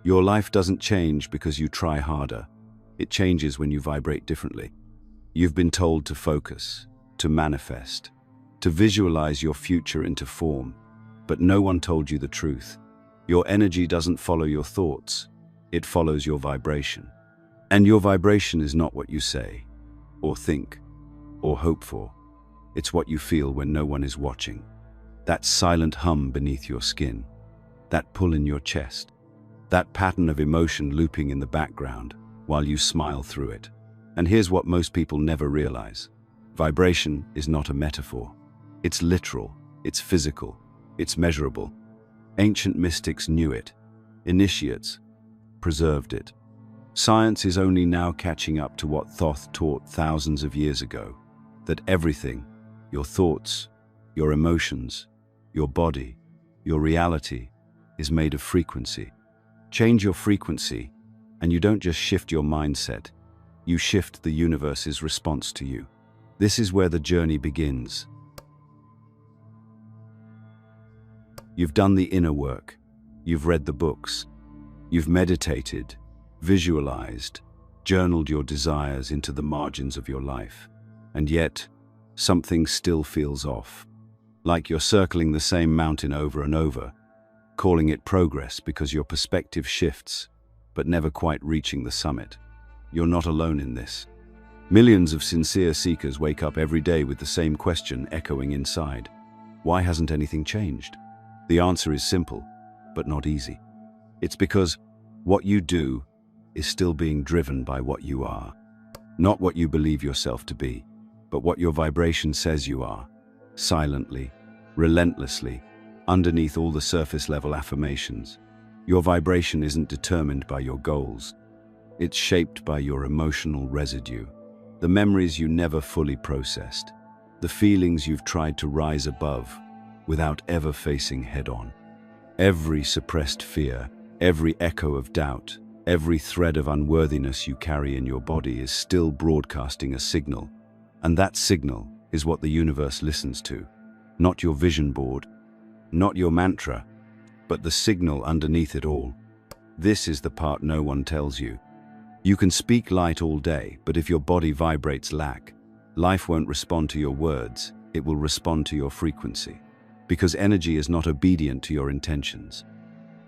Your life doesn't change because you try harder. It changes when you vibrate differently. You've been told to focus, to manifest, to visualize your future into form, but no one told you the truth. Your energy doesn't follow your thoughts, it follows your vibration. And your vibration is not what you say, or think, or hope for. It's what you feel when no one is watching. That silent hum beneath your skin, that pull in your chest, that pattern of emotion looping in the background while you smile through it. And here's what most people never realize. Vibration is not a metaphor. It's literal, it's physical, it's measurable. Ancient mystics knew it. Initiates preserved it. Science is only now catching up to what Thoth taught thousands of years ago, that everything, your thoughts, your emotions, your body, your reality, is made of frequency. Change your frequency, and you don't just shift your mindset, you shift the universe's response to you. This is where the journey begins. You've done the inner work, you've read the books, you've meditated, visualized, journaled your desires into the margins of your life. And yet, something still feels off. Like you're circling the same mountain over and over, calling it progress because your perspective shifts, but never quite reaching the summit. You're not alone in this. Millions of sincere seekers wake up every day with the same question echoing inside. Why hasn't anything changed? The answer is simple, but not easy. It's because what you do is still being driven by what you are. Not what you believe yourself to be, but what your vibration says you are. Silently, relentlessly, underneath all the surface-level affirmations. Your vibration isn't determined by your goals. It's shaped by your emotional residue, the memories you never fully processed, the feelings you've tried to rise above without ever facing head-on. Every suppressed fear, every echo of doubt, every thread of unworthiness you carry in your body is still broadcasting a signal, and that signal is what the universe listens to. Not your vision board, not your mantra, but the signal underneath it all. This is the part no one tells you. You can speak light all day, but if your body vibrates lack, life won't respond to your words, it will respond to your frequency. Because energy is not obedient to your intentions.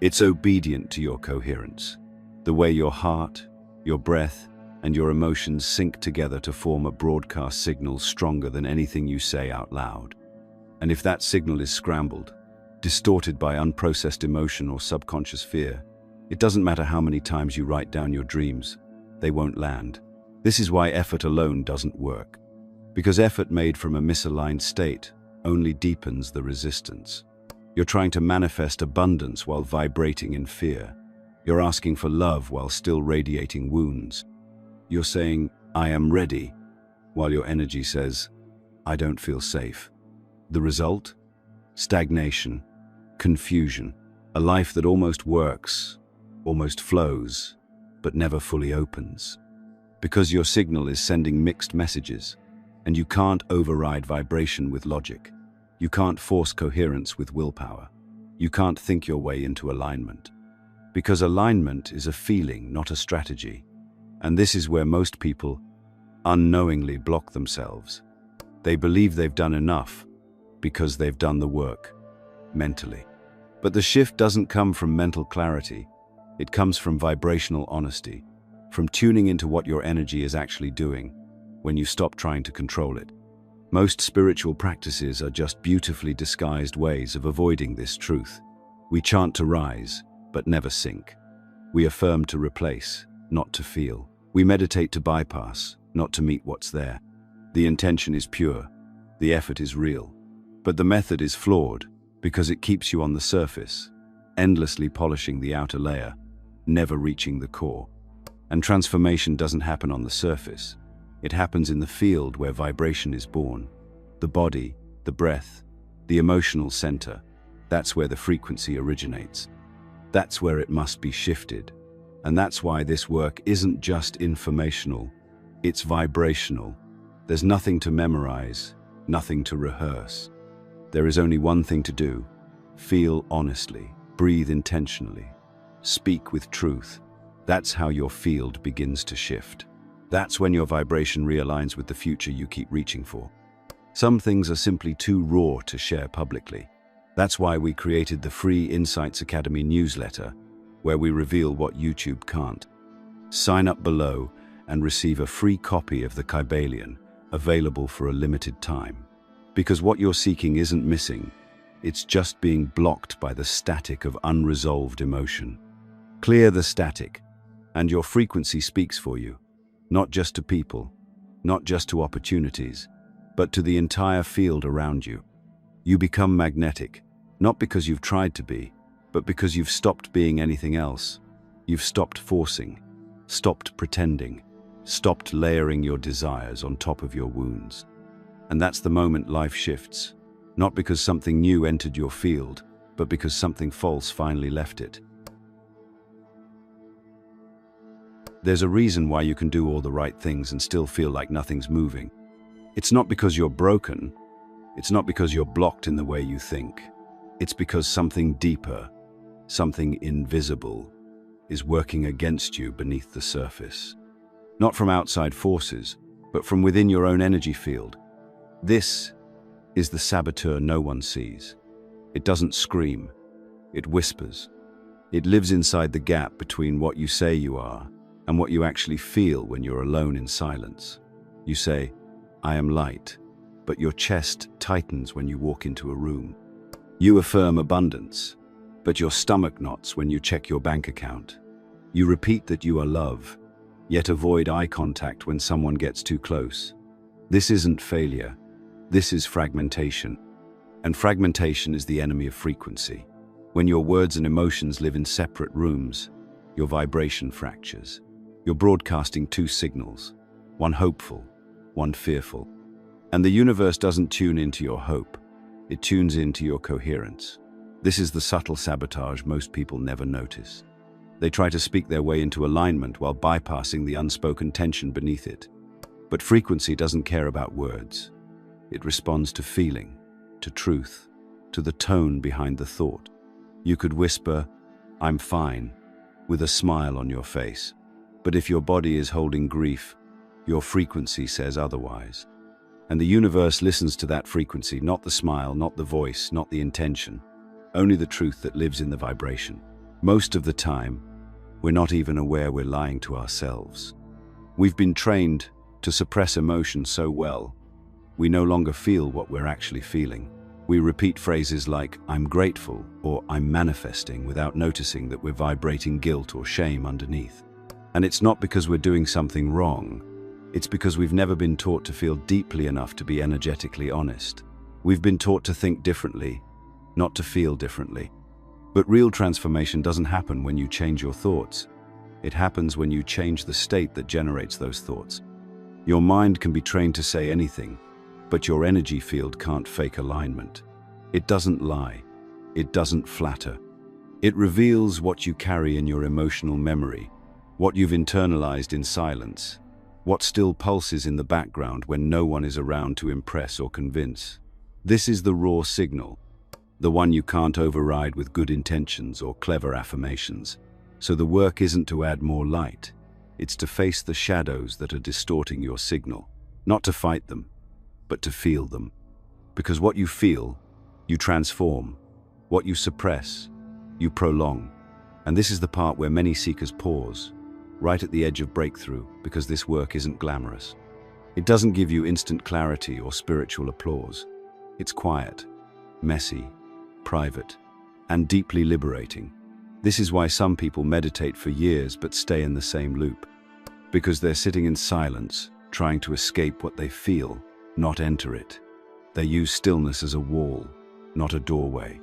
It's obedient to your coherence. The way your heart, your breath, and your emotions sync together to form a broadcast signal stronger than anything you say out loud. And if that signal is scrambled, distorted by unprocessed emotion or subconscious fear, it doesn't matter how many times you write down your dreams, they won't land. This is why effort alone doesn't work. Because effort made from a misaligned state only deepens the resistance. You're trying to manifest abundance while vibrating in fear. You're asking for love while still radiating wounds. You're saying, "I am ready," while your energy says, "I don't feel safe." The result? Stagnation, confusion, a life that almost works, almost flows, but never fully opens. Because your signal is sending mixed messages, and you can't override vibration with logic. You can't force coherence with willpower. You can't think your way into alignment. Because alignment is a feeling, not a strategy. And this is where most people unknowingly block themselves. They believe they've done enough because they've done the work, mentally. But the shift doesn't come from mental clarity. It comes from vibrational honesty, from tuning into what your energy is actually doing when you stop trying to control it. Most spiritual practices are just beautifully disguised ways of avoiding this truth. We chant to rise, but never sink. We affirm to replace, not to feel. We meditate to bypass, not to meet what's there. The intention is pure, the effort is real, but the method is flawed because it keeps you on the surface, endlessly polishing the outer layer, never reaching the core. And transformation doesn't happen on the surface. It happens in the field where vibration is born. The body, the breath, the emotional center. That's where the frequency originates. That's where it must be shifted. And that's why this work isn't just informational, it's vibrational. There's nothing to memorize, nothing to rehearse. There is only one thing to do: feel honestly, breathe intentionally, speak with truth. That's how your field begins to shift. That's when your vibration realigns with the future you keep reaching for. Some things are simply too raw to share publicly. That's why we created the free Insights Academy newsletter, where we reveal what YouTube can't. Sign up below and receive a free copy of the Kybalion, available for a limited time. Because what you're seeking isn't missing, it's just being blocked by the static of unresolved emotion. Clear the static, and your frequency speaks for you, not just to people, not just to opportunities, but to the entire field around you. You become magnetic, not because you've tried to be, but because you've stopped being anything else. You've stopped forcing, stopped pretending, stopped layering your desires on top of your wounds. And that's the moment life shifts, not because something new entered your field, but because something false finally left it. There's a reason why you can do all the right things and still feel like nothing's moving. It's not because you're broken. It's not because you're blocked in the way you think. It's because something deeper, something invisible, is working against you beneath the surface. Not from outside forces, but from within your own energy field. This is the saboteur no one sees. It doesn't scream. It whispers. It lives inside the gap between what you say you are and what you actually feel when you're alone in silence. You say, "I am light," but your chest tightens when you walk into a room. You affirm abundance, but your stomach knots when you check your bank account. You repeat that you are love, yet avoid eye contact when someone gets too close. This isn't failure. This is fragmentation. And fragmentation is the enemy of frequency. When your words and emotions live in separate rooms, your vibration fractures. You're broadcasting two signals, one hopeful, one fearful. And the universe doesn't tune into your hope. It tunes into your coherence. This is the subtle sabotage most people never notice. They try to speak their way into alignment while bypassing the unspoken tension beneath it. But frequency doesn't care about words. It responds to feeling, to truth, to the tone behind the thought. You could whisper, "I'm fine," with a smile on your face. But if your body is holding grief, your frequency says otherwise. And the universe listens to that frequency, not the smile, not the voice, not the intention, only the truth that lives in the vibration. Most of the time, we're not even aware we're lying to ourselves. We've been trained to suppress emotion so well, we no longer feel what we're actually feeling. We repeat phrases like, "I'm grateful," or "I'm manifesting," without noticing that we're vibrating guilt or shame underneath. And it's not because we're doing something wrong. It's because we've never been taught to feel deeply enough to be energetically honest. We've been taught to think differently, not to feel differently. But real transformation doesn't happen when you change your thoughts. It happens when you change the state that generates those thoughts. Your mind can be trained to say anything, but your energy field can't fake alignment. It doesn't lie. It doesn't flatter. It reveals what you carry in your emotional memory, what you've internalized in silence, what still pulses in the background when no one is around to impress or convince. This is the raw signal, the one you can't override with good intentions or clever affirmations. So the work isn't to add more light. It's to face the shadows that are distorting your signal, not to fight them, but to feel them. Because what you feel, you transform. What you suppress, you prolong. And this is the part where many seekers pause, right at the edge of breakthrough, because this work isn't glamorous. It doesn't give you instant clarity or spiritual applause. It's quiet, messy, private, and deeply liberating. This is why some people meditate for years but stay in the same loop. Because they're sitting in silence, trying to escape what they feel, not enter it. They use stillness as a wall, not a doorway.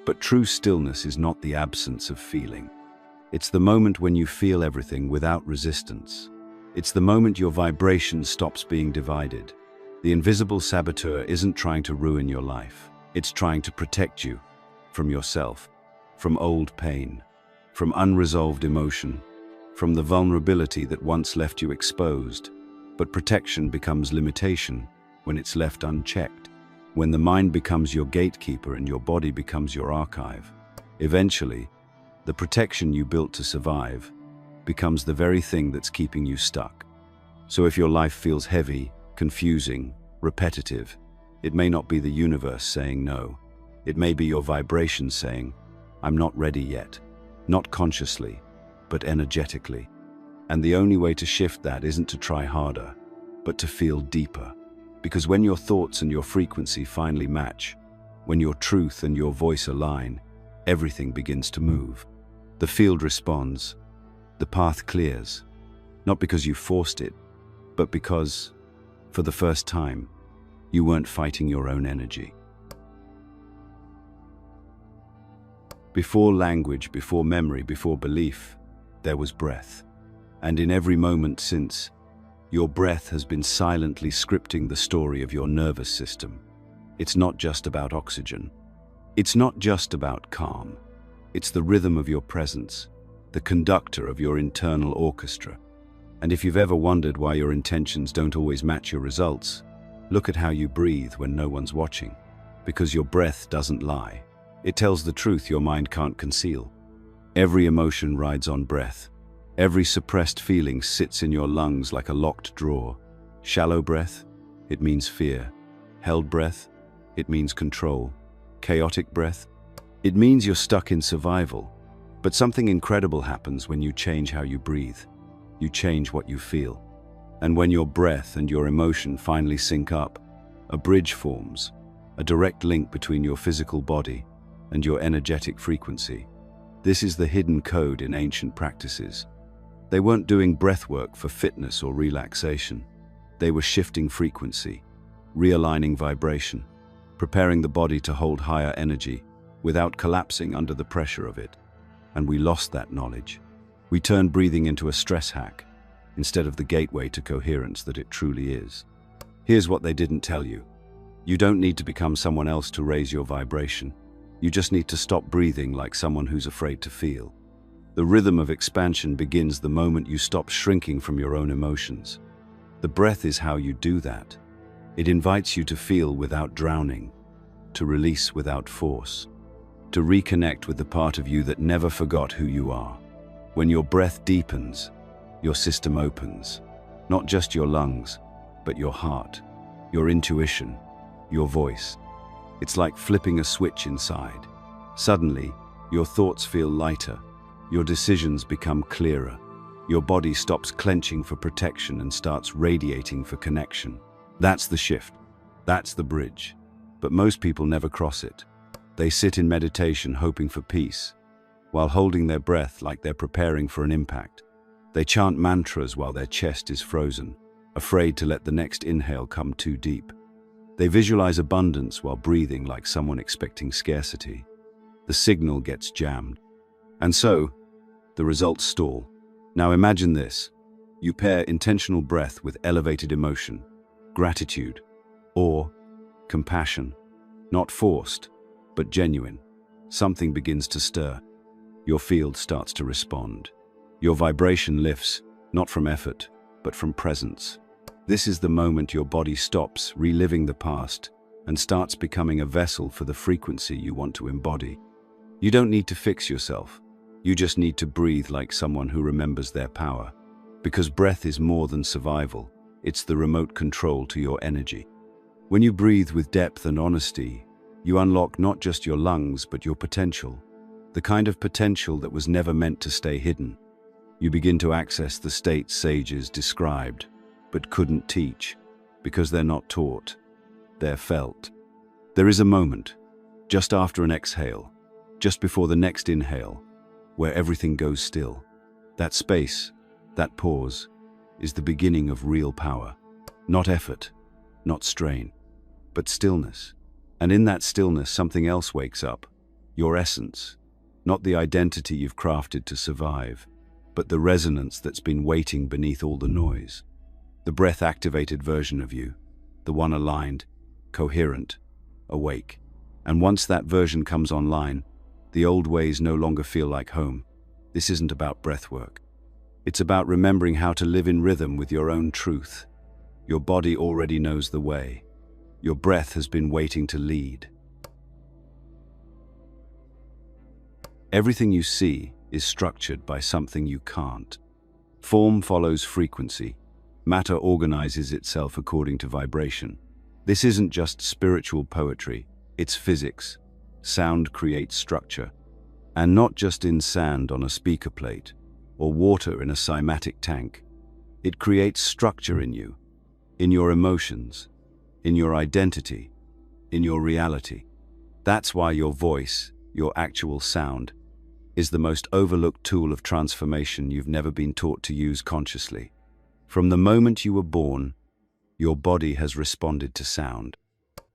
But true stillness is not the absence of feeling. It's the moment when you feel everything without resistance. It's the moment your vibration stops being divided. The invisible saboteur isn't trying to ruin your life. It's trying to protect you from yourself, from old pain, from unresolved emotion, from the vulnerability that once left you exposed. But protection becomes limitation when it's left unchecked, when the mind becomes your gatekeeper and your body becomes your archive. Eventually, The protection you built to survive becomes the very thing that's keeping you stuck. So if your life feels heavy, confusing, repetitive, it may not be the universe saying no. It may be your vibration saying, I'm not ready yet. Not consciously, but energetically. And the only way to shift that isn't to try harder, but to feel deeper. Because when your thoughts and your frequency finally match, when your truth and your voice align, everything begins to move. The field responds, the path clears, not because you forced it, but because, for the first time, you weren't fighting your own energy. Before language, before memory, before belief, there was breath. And in every moment since, your breath has been silently scripting the story of your nervous system. It's not just about oxygen. It's not just about calm. It's the rhythm of your presence, the conductor of your internal orchestra. And if you've ever wondered why your intentions don't always match your results, look at how you breathe when no one's watching. Because your breath doesn't lie. It tells the truth your mind can't conceal. Every emotion rides on breath. Every suppressed feeling sits in your lungs like a locked drawer. Shallow breath, it means fear. Held breath, it means control. Chaotic breath, it means you're stuck in survival. But something incredible happens when you change how you breathe. You change what you feel. And when your breath and your emotion finally sync up, a bridge forms, a direct link between your physical body and your energetic frequency. This is the hidden code in ancient practices. They weren't doing breath work for fitness or relaxation. They were shifting frequency, realigning vibration, preparing the body to hold higher energy without collapsing under the pressure of it. And we lost that knowledge. We turned breathing into a stress hack instead of the gateway to coherence that it truly is. Here's what they didn't tell you. You don't need to become someone else to raise your vibration. You just need to stop breathing like someone who's afraid to feel. The rhythm of expansion begins the moment you stop shrinking from your own emotions. The breath is how you do that. It invites you to feel without drowning, to release without force, to reconnect with the part of you that never forgot who you are. When your breath deepens, your system opens. Not just your lungs, but your heart, your intuition, your voice. It's like flipping a switch inside. Suddenly, your thoughts feel lighter, your decisions become clearer, your body stops clenching for protection and starts radiating for connection. That's the shift. That's the bridge. But most people never cross it. They sit in meditation hoping for peace, while holding their breath like they're preparing for an impact. They chant mantras while their chest is frozen, afraid to let the next inhale come too deep. They visualize abundance while breathing like someone expecting scarcity. The signal gets jammed. And so, the results stall. Now imagine this. You pair intentional breath with elevated emotion, gratitude, awe, compassion. Not forced, but genuine. Something begins to stir. Your field starts to respond. Your vibration lifts, not from effort, but from presence. This is the moment your body stops reliving the past and starts becoming a vessel for the frequency you want to embody. You don't need to fix yourself. You just need to breathe like someone who remembers their power. Because breath is more than survival. It's the remote control to your energy. When you breathe with depth and honesty, you unlock not just your lungs, but your potential. The kind of potential that was never meant to stay hidden. You begin to access the states sages described, but couldn't teach, because they're not taught, they're felt. There is a moment, just after an exhale, just before the next inhale, where everything goes still. That space, that pause, is the beginning of real power. Not effort, not strain, but stillness. And in that stillness, something else wakes up. Your essence, not the identity you've crafted to survive, but the resonance that's been waiting beneath all the noise. The breath-activated version of you, the one aligned, coherent, awake. And once that version comes online, the old ways no longer feel like home. This isn't about breathwork. It's about remembering how to live in rhythm with your own truth. Your body already knows the way. Your breath has been waiting to lead. Everything you see, is structured by something you can't. Form follows frequency. Matter organizes itself according to vibration. This isn't just spiritual poetry, it's physics. Sound creates structure. And not just in sand on a speaker plate, or water in a cymatic tank. It creates structure in you, in your emotions, in your identity, in your reality. That's why your voice, your actual sound, is the most overlooked tool of transformation you've never been taught to use consciously. From the moment you were born, your body has responded to sound.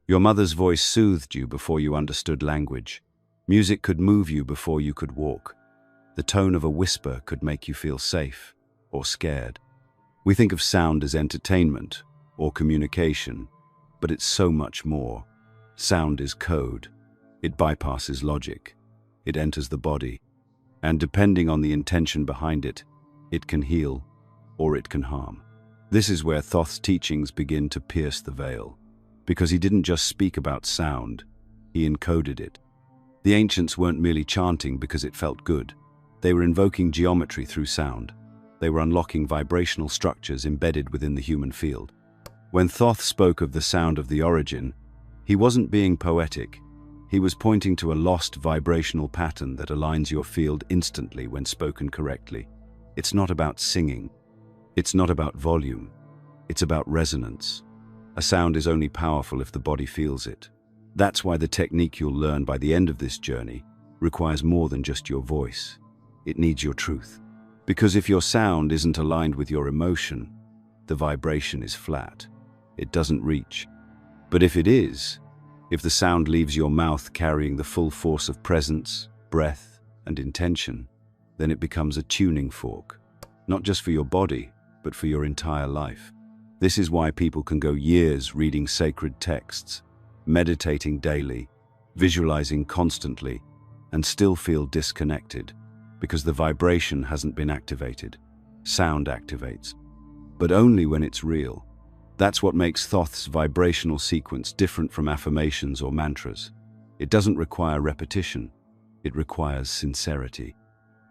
Your mother's voice soothed you before you understood language. Music could move you before you could walk. The tone of a whisper could make you feel safe or scared. We think of sound as entertainment or communication, but it's so much more. Sound is code. It bypasses logic. It enters the body. And depending on the intention behind it, it can heal or it can harm. This is where Thoth's teachings begin to pierce the veil, because he didn't just speak about sound, he encoded it. The ancients weren't merely chanting because it felt good. They were invoking geometry through sound. They were unlocking vibrational structures embedded within the human field. When Thoth spoke of the sound of the origin, he wasn't being poetic. He was pointing to a lost vibrational pattern that aligns your field instantly when spoken correctly. It's not about singing. It's not about volume. It's about resonance. A sound is only powerful if the body feels it. That's why the technique you'll learn by the end of this journey requires more than just your voice. It needs your truth. Because if your sound isn't aligned with your emotion, the vibration is flat. It doesn't reach. But if it is, if the sound leaves your mouth carrying the full force of presence, breath, and intention, then it becomes a tuning fork, not just for your body, but for your entire life. This is why people can go years reading sacred texts, meditating daily, visualizing constantly, and still feel disconnected, because the vibration hasn't been activated. Sound activates, but only when it's real. That's what makes Thoth's vibrational sequence different from affirmations or mantras. It doesn't require repetition. It requires sincerity.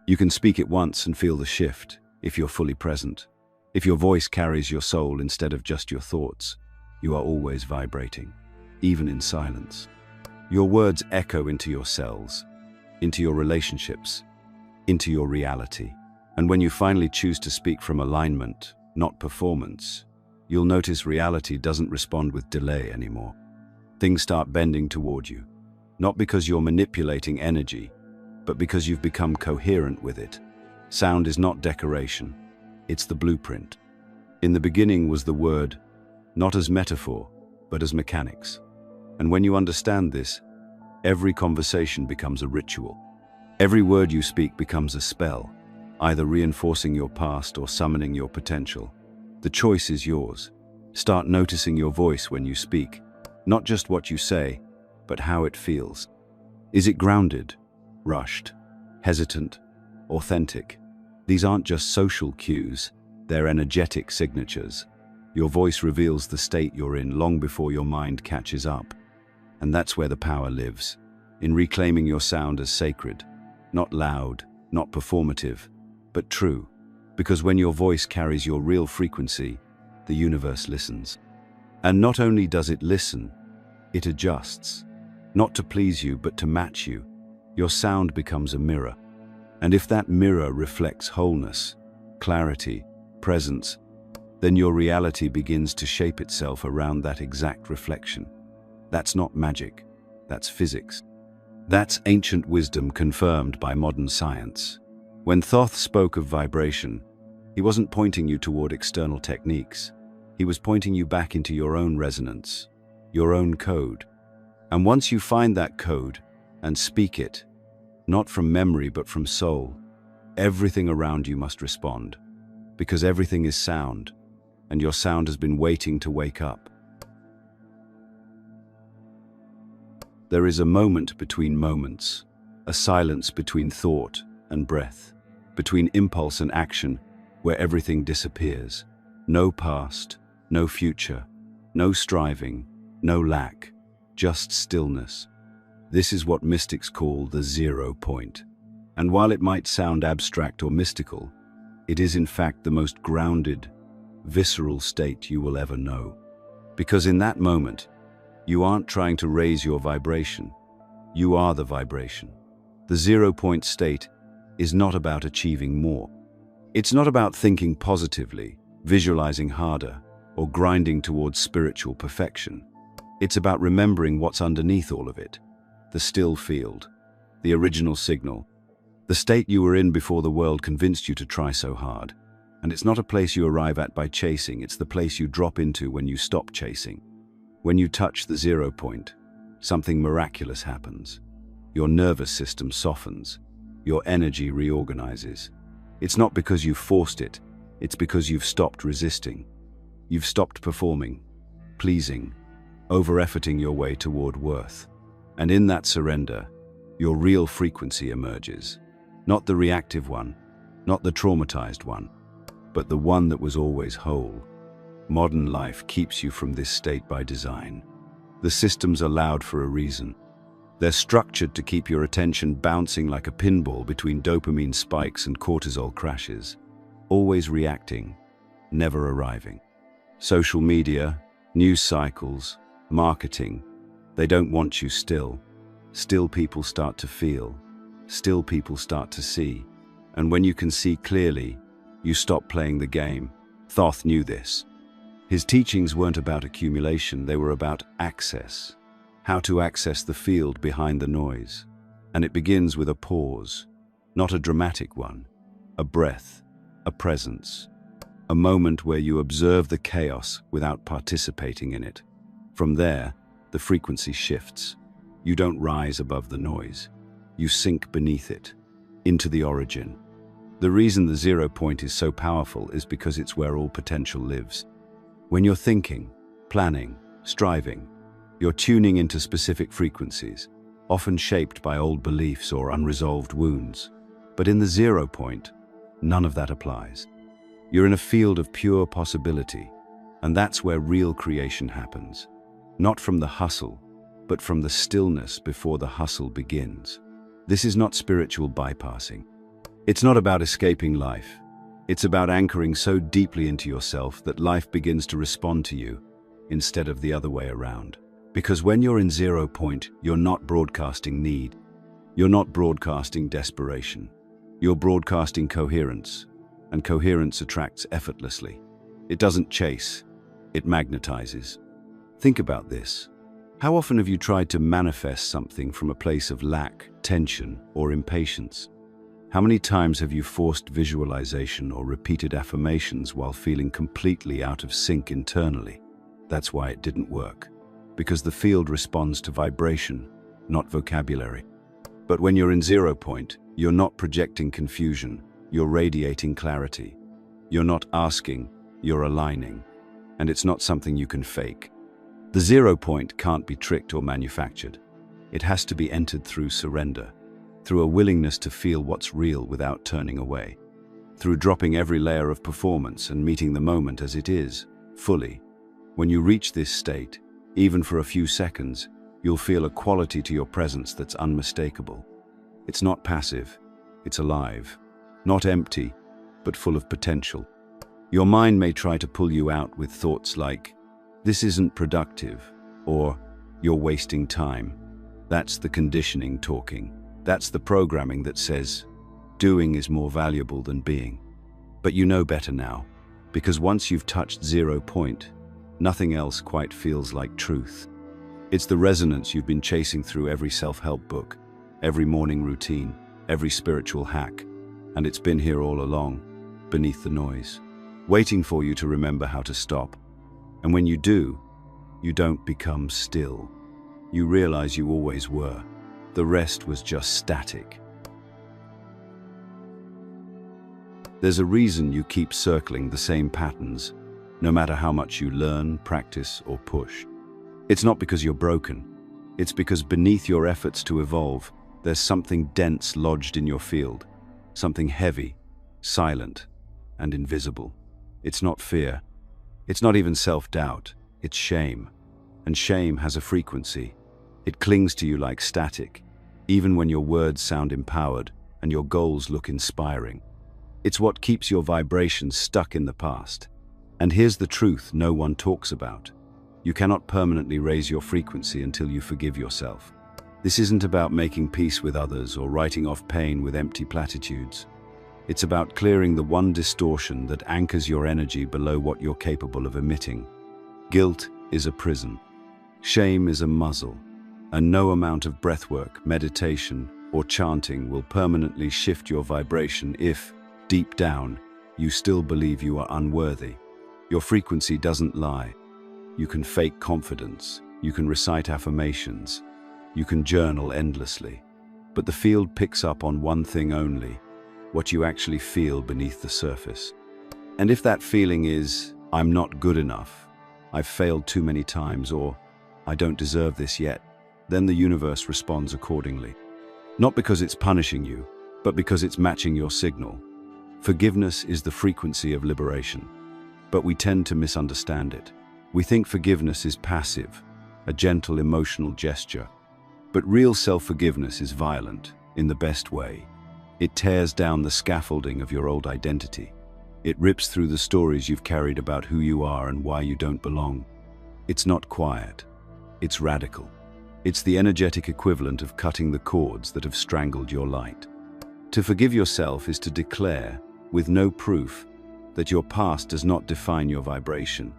You can speak it once and feel the shift if you're fully present. If your voice carries your soul instead of just your thoughts, you are always vibrating, even in silence. Your words echo into your cells, into your relationships, into your reality. And when you finally choose to speak from alignment, not performance, you'll notice reality doesn't respond with delay anymore. Things start bending toward you, not because you're manipulating energy, but because you've become coherent with it. Sound is not decoration, it's the blueprint. In the beginning was the word, not as metaphor, but as mechanics. And when you understand this, every conversation becomes a ritual. Every word you speak becomes a spell, either reinforcing your past or summoning your potential. The choice is yours. Start noticing your voice when you speak, not just what you say, but how it feels. Is it grounded, rushed, hesitant, authentic? These aren't just social cues, they're energetic signatures. Your voice reveals the state you're in long before your mind catches up. And that's where the power lives, in reclaiming your sound as sacred. Not loud, not performative, but true. Because when your voice carries your real frequency, the universe listens. And not only does it listen, it adjusts. Not to please you, but to match you. Your sound becomes a mirror. And if that mirror reflects wholeness, clarity, presence, then your reality begins to shape itself around that exact reflection. That's not magic, that's physics. That's ancient wisdom confirmed by modern science. When Thoth spoke of vibration, he wasn't pointing you toward external techniques. He was pointing you back into your own resonance, your own code. And once you find that code and speak it, not from memory but from soul, everything around you must respond. Because everything is sound, and your sound has been waiting to wake up. There is a moment between moments, a silence between thought and breath, between impulse and action, where everything disappears. No past, no future, no striving, no lack, just stillness. This is what mystics call the 0 point. And while it might sound abstract or mystical, it is in fact the most grounded, visceral state you will ever know. Because in that moment, you aren't trying to raise your vibration. You are the vibration. The 0 point state is not about achieving more. It's not about thinking positively, visualizing harder, or grinding towards spiritual perfection. It's about remembering what's underneath all of it. The still field, the original signal, the state you were in before the world convinced you to try so hard. And it's not a place you arrive at by chasing, it's the place you drop into when you stop chasing. When you touch the 0 point, something miraculous happens. Your nervous system softens. Your energy reorganizes. It's not because you've forced it, it's because you've stopped resisting. You've stopped performing, pleasing, over-efforting your way toward worth. And in that surrender, your real frequency emerges. Not the reactive one, not the traumatized one, but the one that was always whole. Modern life keeps you from this state by design. The systems are loud for a reason. They're structured to keep your attention bouncing like a pinball between dopamine spikes and cortisol crashes, always reacting, never arriving. Social media, news cycles, marketing, they don't want you still. Still people start to feel. Still people start to see. And when you can see clearly, you stop playing the game. Thoth knew this. His teachings weren't about accumulation, they were about access. How to access the field behind the noise. And it begins with a pause, not a dramatic one, a breath, a presence, a moment where you observe the chaos without participating in it. From there, the frequency shifts. You don't rise above the noise. You sink beneath it, into the origin. The reason the 0 point is so powerful is because it's where all potential lives. When you're thinking, planning, striving, you're tuning into specific frequencies, often shaped by old beliefs or unresolved wounds. But in the 0 point, none of that applies. You're in a field of pure possibility, and that's where real creation happens. Not from the hustle, but from the stillness before the hustle begins. This is not spiritual bypassing. It's not about escaping life. It's about anchoring so deeply into yourself that life begins to respond to you instead of the other way around. Because when you're in 0 point, you're not broadcasting need. You're not broadcasting desperation. You're broadcasting coherence, and coherence attracts effortlessly. It doesn't chase, it magnetizes. Think about this. How often have you tried to manifest something from a place of lack, tension, or impatience? How many times have you forced visualization or repeated affirmations while feeling completely out of sync internally? That's why it didn't work. Because the field responds to vibration, not vocabulary. But when you're in 0 point, you're not projecting confusion, you're radiating clarity. You're not asking, you're aligning. And it's not something you can fake. The 0 point can't be tricked or manufactured. It has to be entered through surrender, through a willingness to feel what's real without turning away, through dropping every layer of performance and meeting the moment as it is, fully. When you reach this state, even for a few seconds, you'll feel a quality to your presence that's unmistakable. It's not passive, it's alive, not empty, but full of potential. Your mind may try to pull you out with thoughts like, "This isn't productive," or "You're wasting time." That's the conditioning talking. That's the programming that says, doing is more valuable than being. But you know better now, because once you've touched 0 point, nothing else quite feels like truth. It's the resonance you've been chasing through every self-help book, every morning routine, every spiritual hack, and it's been here all along, beneath the noise, waiting for you to remember how to stop. And when you do, you don't become still. You realize you always were. The rest was just static. There's a reason you keep circling the same patterns, no matter how much you learn, practice, or push. It's not because you're broken. It's because beneath your efforts to evolve, there's something dense lodged in your field, something heavy, silent, and invisible. It's not fear. It's not even self-doubt. It's shame. And shame has a frequency. It clings to you like static, even when your words sound empowered, and your goals look inspiring. It's what keeps your vibration stuck in the past. And here's the truth no one talks about. You cannot permanently raise your frequency until you forgive yourself. This isn't about making peace with others or writing off pain with empty platitudes. It's about clearing the one distortion that anchors your energy below what you're capable of emitting. Guilt is a prison. Shame is a muzzle. And no amount of breathwork, meditation, or chanting will permanently shift your vibration if, deep down, you still believe you are unworthy. Your frequency doesn't lie. You can fake confidence. You can recite affirmations. You can journal endlessly. But the field picks up on one thing only: what you actually feel beneath the surface. And if that feeling is, "I'm not good enough," "I've failed too many times," or "I don't deserve this yet," then the universe responds accordingly. Not because it's punishing you, but because it's matching your signal. Forgiveness is the frequency of liberation. But we tend to misunderstand it. We think forgiveness is passive, a gentle emotional gesture. But real self-forgiveness is violent, in the best way. It tears down the scaffolding of your old identity. It rips through the stories you've carried about who you are and why you don't belong. It's not quiet. It's radical. It's the energetic equivalent of cutting the cords that have strangled your light. To forgive yourself is to declare, with no proof, that your past does not define your vibration,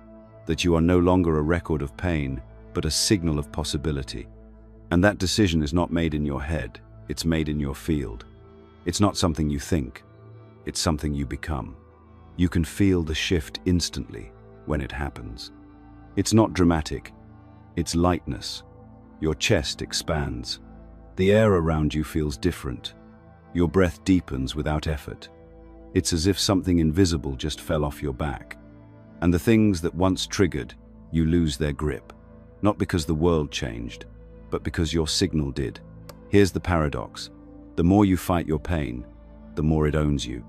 that you are no longer a record of pain, but a signal of possibility. And that decision is not made in your head, it's made in your field. It's not something you think, it's something you become. You can feel the shift instantly when it happens. It's not dramatic, it's lightness. Your chest expands. The air around you feels different. Your breath deepens without effort. It's as if something invisible just fell off your back. And the things that once triggered, you lose their grip. Not because the world changed, but because your signal did. Here's the paradox. The more you fight your pain, the more it owns you.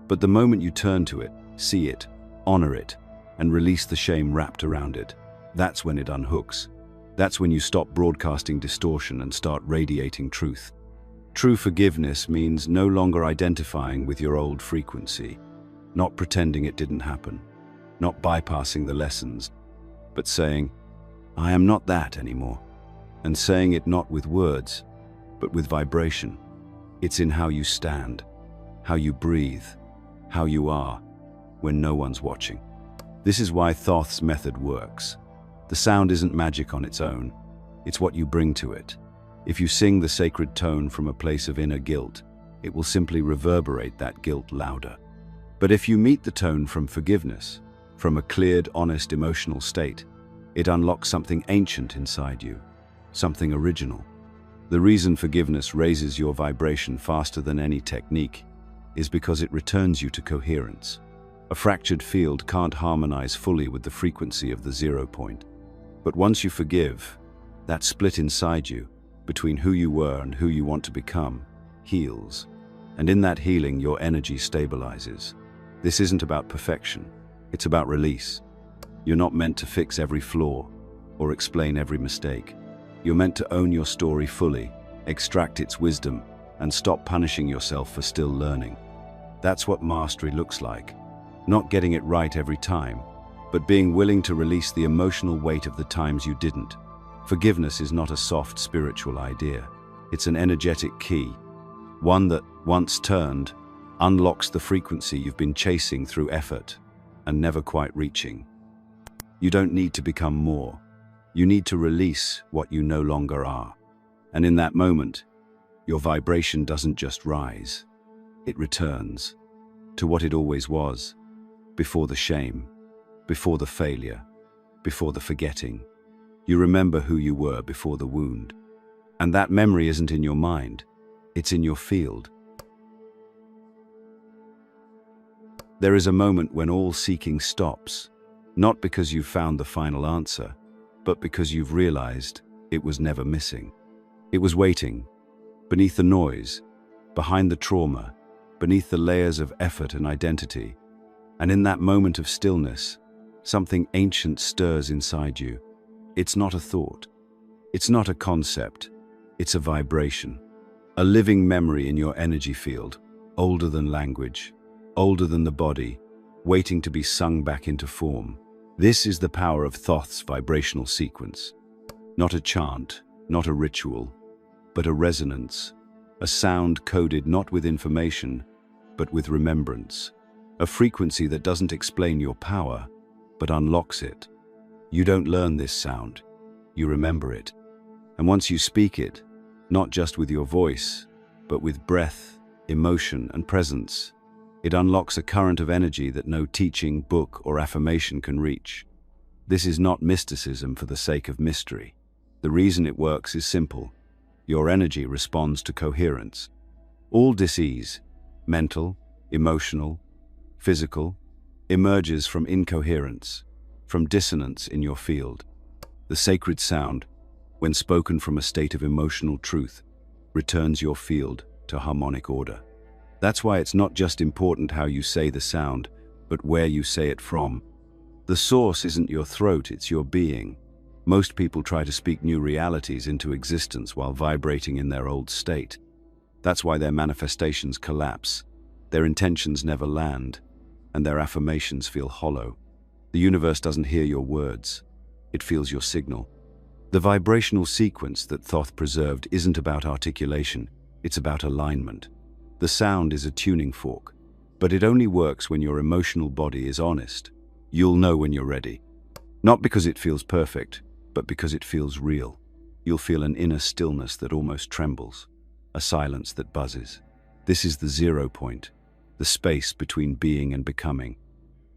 But the moment you turn to it, see it, honor it, and release the shame wrapped around it, that's when it unhooks. That's when you stop broadcasting distortion and start radiating truth. True forgiveness means no longer identifying with your old frequency, not pretending it didn't happen, not bypassing the lessons, but saying, "I am not that anymore," and saying it not with words, but with vibration. It's in how you stand, how you breathe, how you are when no one's watching. This is why Thoth's method works. The sound isn't magic on its own, it's what you bring to it. If you sing the sacred tone from a place of inner guilt, it will simply reverberate that guilt louder. But if you meet the tone from forgiveness, from a cleared, honest emotional state, it unlocks something ancient inside you, something original. The reason forgiveness raises your vibration faster than any technique is because it returns you to coherence. A fractured field can't harmonize fully with the frequency of the 0 point. But once you forgive, that split inside you, between who you were and who you want to become, heals. And in that healing, your energy stabilizes. This isn't about perfection, it's about release. You're not meant to fix every flaw or explain every mistake. You're meant to own your story fully, extract its wisdom, and stop punishing yourself for still learning. That's what mastery looks like. Not getting it right every time, but being willing to release the emotional weight of the times you didn't. Forgiveness is not a soft spiritual idea. It's an energetic key, one that, once turned, unlocks the frequency you've been chasing through effort and never quite reaching. You don't need to become more. You need to release what you no longer are. And in that moment, your vibration doesn't just rise. It returns to what it always was, before the shame, before the failure, before the forgetting. You remember who you were before the wound. And that memory isn't in your mind, it's in your field. There is a moment when all seeking stops, not because you've found the final answer, but because you've realized it was never missing. It was waiting, beneath the noise, behind the trauma, beneath the layers of effort and identity. And in that moment of stillness, something ancient stirs inside you. It's not a thought. It's not a concept. It's a vibration. A living memory in your energy field, older than language, older than the body, waiting to be sung back into form. This is the power of Thoth's vibrational sequence. Not a chant, not a ritual, but a resonance, a sound coded not with information, but with remembrance, a frequency that doesn't explain your power, but unlocks it. You don't learn this sound, you remember it. And once you speak it, not just with your voice, but with breath, emotion, and presence, it unlocks a current of energy that no teaching, book, or affirmation can reach. This is not mysticism for the sake of mystery. The reason it works is simple. Your energy responds to coherence. All disease, mental, emotional, physical, emerges from incoherence, from dissonance in your field. The sacred sound, when spoken from a state of emotional truth, returns your field to harmonic order. That's why it's not just important how you say the sound, but where you say it from. The source isn't your throat, it's your being. Most people try to speak new realities into existence while vibrating in their old state. That's why their manifestations collapse, their intentions never land, and their affirmations feel hollow. The universe doesn't hear your words, it feels your signal. The vibrational sequence that Thoth preserved isn't about articulation, it's about alignment. The sound is a tuning fork, but it only works when your emotional body is honest. You'll know when you're ready. Not because it feels perfect, but because it feels real. You'll feel an inner stillness that almost trembles, a silence that buzzes. This is the 0 point, the space between being and becoming.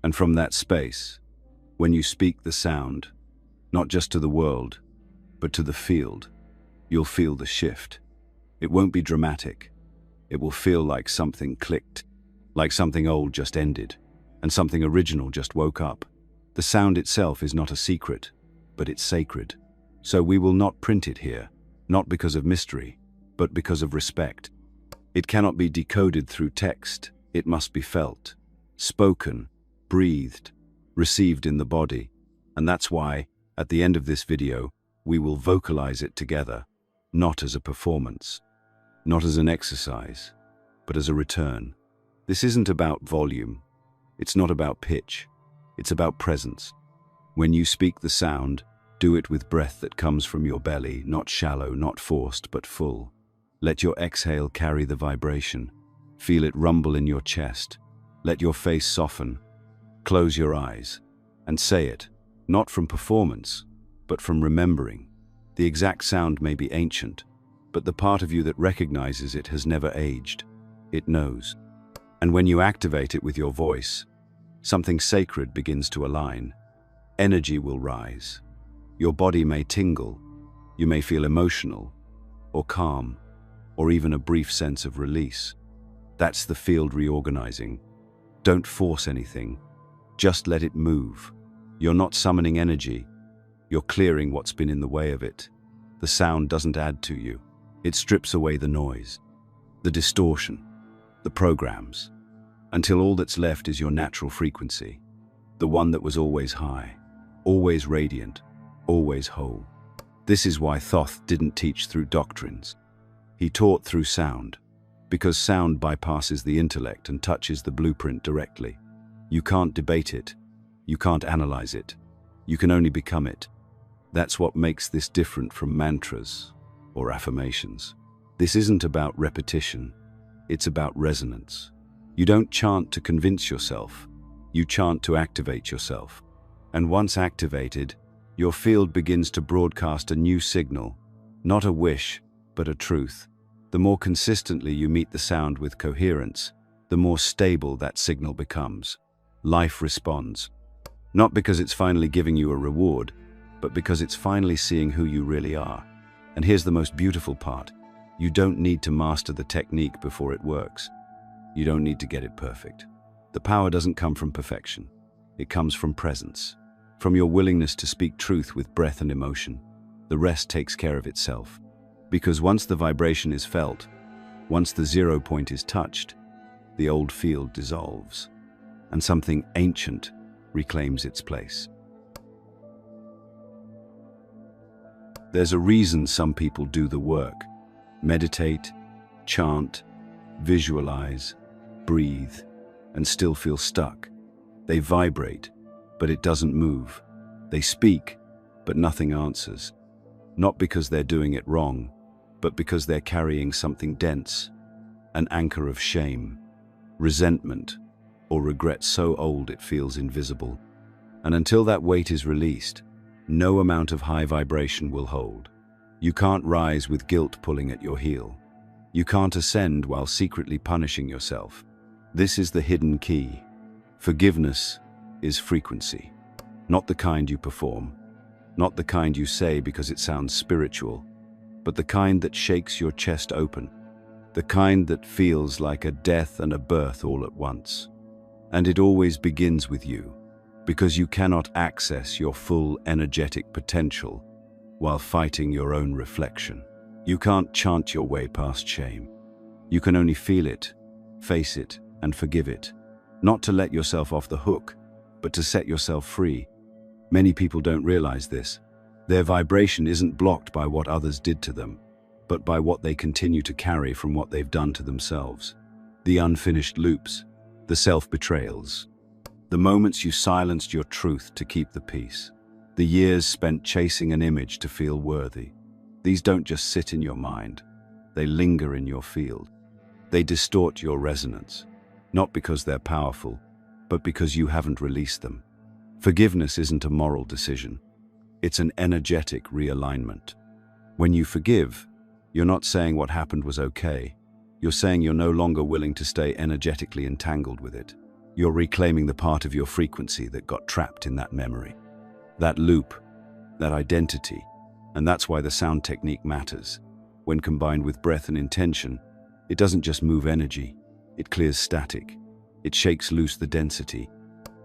And from that space, when you speak the sound, not just to the world, but to the field, you'll feel the shift. It won't be dramatic. It will feel like something clicked, like something old just ended, and something original just woke up. The sound itself is not a secret, but it's sacred. So we will not print it here, not because of mystery, but because of respect. It cannot be decoded through text. It must be felt, spoken, breathed, received in the body. And that's why, at the end of this video, we will vocalize it together, not as a performance, not as an exercise, but as a return. This isn't about volume. It's not about pitch. It's about presence. When you speak the sound, do it with breath that comes from your belly, not shallow, not forced, but full. Let your exhale carry the vibration. Feel it rumble in your chest. Let your face soften. Close your eyes and say it, not from performance, but from remembering. The exact sound may be ancient, but the part of you that recognizes it has never aged. It knows. And when you activate it with your voice, something sacred begins to align. Energy will rise. Your body may tingle. You may feel emotional, or calm, or even a brief sense of release. That's the field reorganizing. Don't force anything. Just let it move. You're not summoning energy. You're clearing what's been in the way of it. The sound doesn't add to you. It strips away the noise, the distortion, the programs, until all that's left is your natural frequency, the one that was always high, always radiant, always whole. This is why Thoth didn't teach through doctrines. He taught through sound, because sound bypasses the intellect and touches the blueprint directly. You can't debate it. You can't analyze it. You can only become it. That's what makes this different from mantras or affirmations. This isn't about repetition. It's about resonance. You don't chant to convince yourself. You chant to activate yourself. And once activated, your field begins to broadcast a new signal, not a wish, but a truth. The more consistently you meet the sound with coherence, the more stable that signal becomes. Life responds. Not because it's finally giving you a reward, but because it's finally seeing who you really are. And here's the most beautiful part. You don't need to master the technique before it works. You don't need to get it perfect. The power doesn't come from perfection. It comes from presence, from your willingness to speak truth with breath and emotion. The rest takes care of itself. Because once the vibration is felt, once the 0 point is touched, the old field dissolves, and something ancient reclaims its place. There's a reason some people do the work, meditate, chant, visualize, breathe, and still feel stuck. They vibrate, but it doesn't move. They speak, but nothing answers. Not because they're doing it wrong, but because they're carrying something dense, an anchor of shame, resentment, or regret so old it feels invisible. And until that weight is released, no amount of high vibration will hold. You can't rise with guilt pulling at your heel. You can't ascend while secretly punishing yourself. This is the hidden key. Forgiveness is frequency. Not the kind you perform, not the kind you say because it sounds spiritual, but the kind that shakes your chest open, the kind that feels like a death and a birth all at once. And it always begins with you, because you cannot access your full energetic potential while fighting your own reflection. You can't chant your way past shame. You can only feel it, face it, and forgive it. Not to let yourself off the hook, but to set yourself free. Many people don't realize this. Their vibration isn't blocked by what others did to them, but by what they continue to carry from what they've done to themselves. The unfinished loops, the self-betrayals, the moments you silenced your truth to keep the peace, the years spent chasing an image to feel worthy. These don't just sit in your mind, they linger in your field. They distort your resonance, not because they're powerful, but because you haven't released them. Forgiveness isn't a moral decision, it's an energetic realignment. When you forgive, you're not saying what happened was okay. You're saying you're no longer willing to stay energetically entangled with it. You're reclaiming the part of your frequency that got trapped in that memory, that loop, that identity. And that's why the sound technique matters. When combined with breath and intention, it doesn't just move energy, it clears static. It shakes loose the density.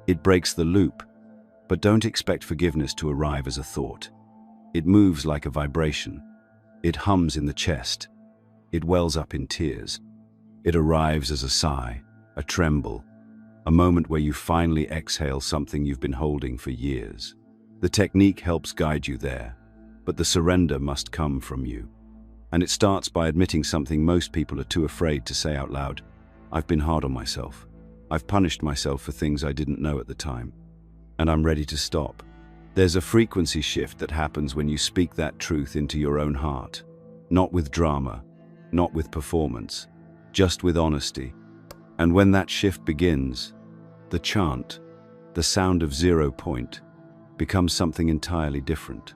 It breaks the loop. But don't expect forgiveness to arrive as a thought. It moves like a vibration. It hums in the chest. It wells up in tears. It arrives as a sigh, a tremble, a moment where you finally exhale something you've been holding for years. The technique helps guide you there, but the surrender must come from you. And it starts by admitting something most people are too afraid to say out loud. I've been hard on myself. I've punished myself for things I didn't know at the time. And I'm ready to stop. There's a frequency shift that happens when you speak that truth into your own heart. Not with drama, not with performance, just with honesty. And when that shift begins, the chant, the sound of 0 point, becomes something entirely different.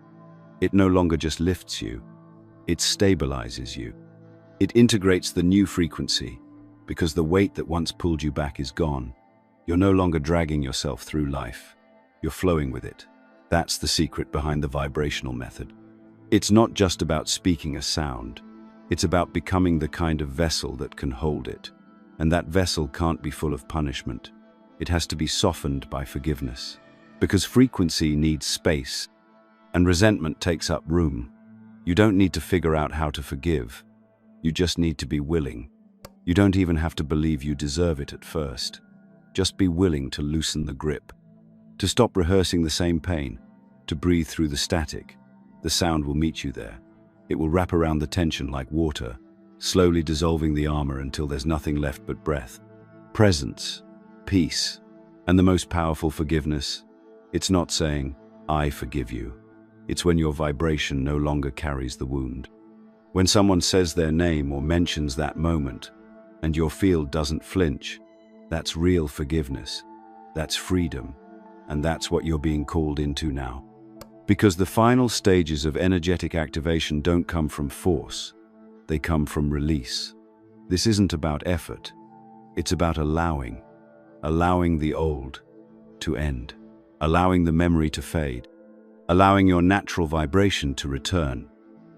It no longer just lifts you, it stabilizes you. It integrates the new frequency, because the weight that once pulled you back is gone. You're no longer dragging yourself through life. You're flowing with it. That's the secret behind the vibrational method. It's not just about speaking a sound. It's about becoming the kind of vessel that can hold it. And that vessel can't be full of punishment. It has to be softened by forgiveness. Because frequency needs space, and resentment takes up room. You don't need to figure out how to forgive. You just need to be willing. You don't even have to believe you deserve it at first. Just be willing to loosen the grip. To stop rehearsing the same pain, to breathe through the static. The sound will meet you there. It will wrap around the tension like water, slowly dissolving the armor until there's nothing left but breath. Presence, peace, and the most powerful forgiveness. It's not saying, I forgive you. It's when your vibration no longer carries the wound. When someone says their name or mentions that moment, and your field doesn't flinch, that's real forgiveness. That's freedom. And that's what you're being called into now. Because the final stages of energetic activation don't come from force. They come from release. This isn't about effort. It's about allowing the old to end, allowing the memory to fade, allowing your natural vibration to return,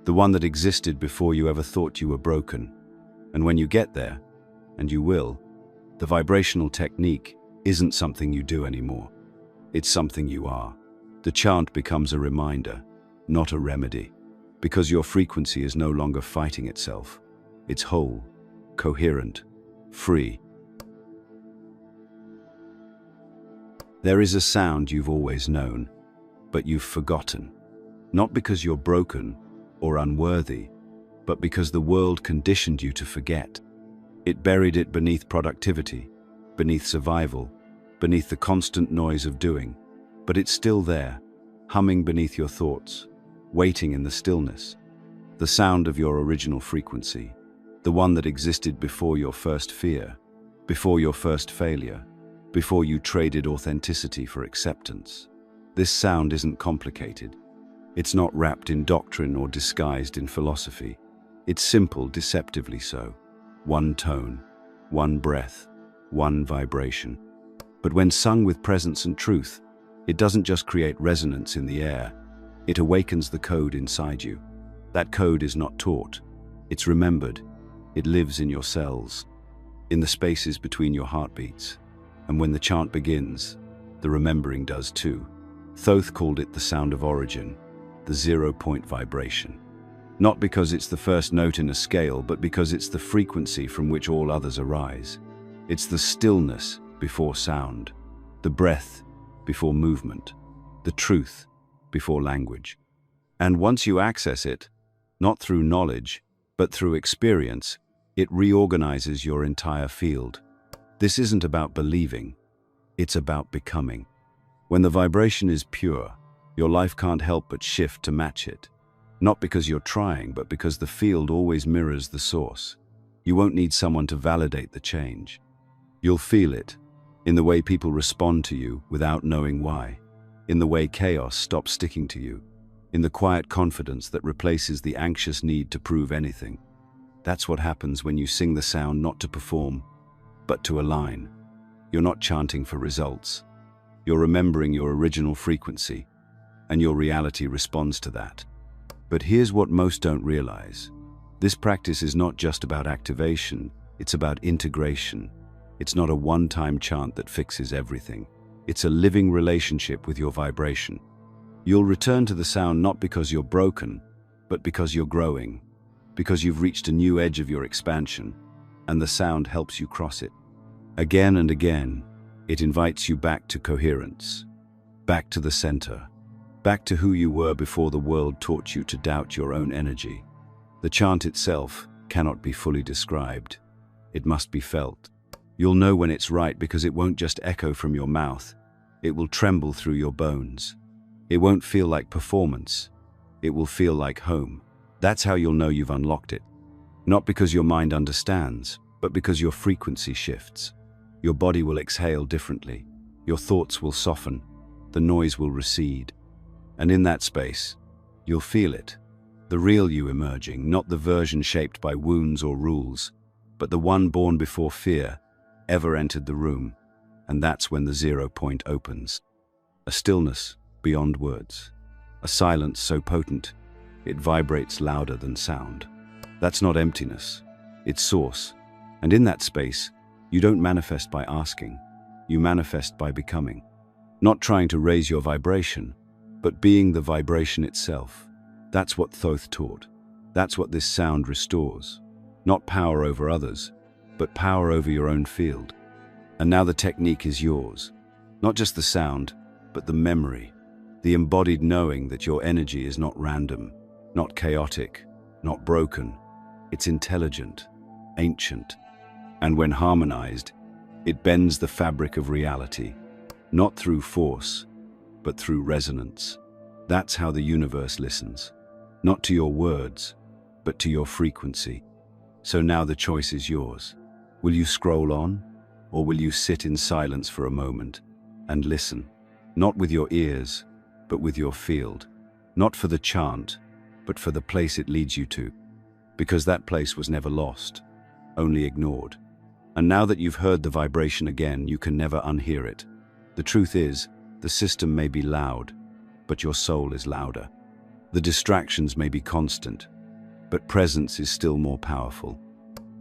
the one that existed before you ever thought you were broken. And when you get there, and you will, the vibrational technique isn't something you do anymore. It's something you are. The chant becomes a reminder, not a remedy, because your frequency is no longer fighting itself. It's whole, coherent, free. There is a sound you've always known, but you've forgotten. Not because you're broken or unworthy, but because the world conditioned you to forget. It buried it beneath productivity, beneath survival, beneath the constant noise of doing. But it's still there, humming beneath your thoughts, waiting in the stillness. The sound of your original frequency, the one that existed before your first fear, before your first failure, before you traded authenticity for acceptance. This sound isn't complicated. It's not wrapped in doctrine or disguised in philosophy. It's simple, deceptively so. One tone, one breath, one vibration. But when sung with presence and truth, it doesn't just create resonance in the air, it awakens the code inside you. That code is not taught, it's remembered. It lives in your cells, in the spaces between your heartbeats. And when the chant begins, the remembering does too. Thoth called it the sound of origin, the 0-point vibration. Not because it's the first note in a scale, but because it's the frequency from which all others arise. It's the stillness before sound, the breath before movement, the truth before language. And once you access it, not through knowledge, but through experience, it reorganizes your entire field. This isn't about believing, it's about becoming. When the vibration is pure, your life can't help but shift to match it. Not because you're trying, but because the field always mirrors the source. You won't need someone to validate the change. You'll feel it, in the way people respond to you without knowing why, in the way chaos stops sticking to you, in the quiet confidence that replaces the anxious need to prove anything. That's what happens when you sing the sound not to perform, but to align. You're not chanting for results. You're remembering your original frequency, and your reality responds to that. But here's what most don't realize. This practice is not just about activation, it's about integration. It's not a one-time chant that fixes everything. It's a living relationship with your vibration. You'll return to the sound not because you're broken, but because you're growing, because you've reached a new edge of your expansion, and the sound helps you cross it. Again and again, it invites you back to coherence, back to the center, back to who you were before the world taught you to doubt your own energy. The chant itself cannot be fully described. It must be felt. You'll know when it's right because it won't just echo from your mouth. It will tremble through your bones. It won't feel like performance. It will feel like home. That's how you'll know you've unlocked it. Not because your mind understands, but because your frequency shifts. Your body will exhale differently. Your thoughts will soften. The noise will recede. And in that space, you'll feel it. The real you emerging, not the version shaped by wounds or rules, but the one born before fear ever entered the room. And that's when the 0 point opens. A stillness beyond words. A silence so potent, it vibrates louder than sound. That's not emptiness, it's source. And in that space, you don't manifest by asking, you manifest by becoming. Not trying to raise your vibration, but being the vibration itself. That's what Thoth taught. That's what this sound restores. Not power over others, but power over your own field. And now the technique is yours. Not just the sound, but the memory, the embodied knowing that your energy is not random, not chaotic, not broken. It's intelligent, ancient, and when harmonized, it bends the fabric of reality, not through force, but through resonance. That's how the universe listens, not to your words, but to your frequency. So now the choice is yours. Will you scroll on, or will you sit in silence for a moment and listen? Not with your ears, but with your field. Not for the chant, but for the place it leads you to. Because that place was never lost, only ignored. And now that you've heard the vibration again, you can never unhear it. The truth is, the system may be loud, but your soul is louder. The distractions may be constant, but presence is still more powerful.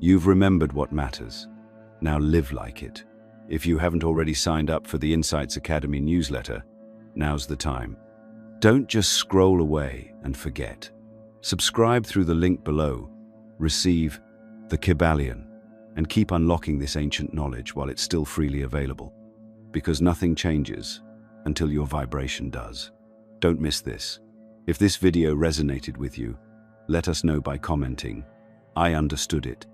You've remembered what matters. Now live like it. If you haven't already signed up for the Insights Academy newsletter, now's the time. Don't just scroll away and forget. Subscribe through the link below, receive the Kybalion, and keep unlocking this ancient knowledge while it's still freely available. Because nothing changes until your vibration does. Don't miss this. If this video resonated with you, Let us know by commenting. I understood it.